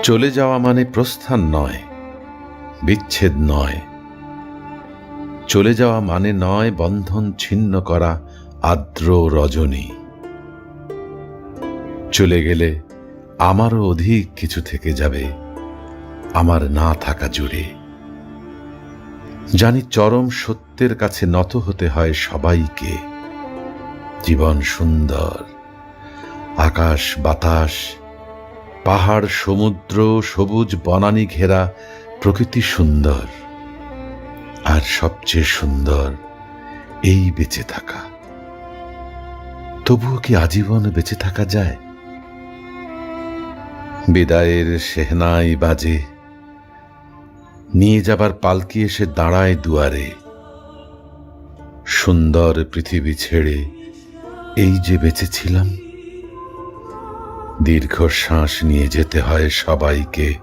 চলে যাওয়া মানে প্রস্থান নয়, বিচ্ছেদ নয়। চলে যাওয়া মানে নয় বন্ধন ছিন্ন করা আর্দ্র রজনী। চলে গেলে আমারও অধিক কিছু থেকে যাবে আমার না থাকা জুড়ে। জানি চরম সত্যের কাছে নত হতে হয় সবাইকে। জীবন সুন্দর, আকাশ বাতাস, পাহাড় সমুদ্র, সবুজ বনানী ঘেরা প্রকৃতি সুন্দর। আর সবচেয়ে সুন্দর এই বেঁচে থাকা। তবুও কি আজীবন বেঁচে থাকা যায়? বিদায়ের সেহনাই বাজে, নিয়ে যাবার পালকি এসে দাঁড়ায় দুয়ারে। সুন্দর পৃথিবী ছেড়ে এই যে বেঁচেছিলাম। দীর্ঘ শ্বাস নিয়ে যেতে হয় সবাইকে।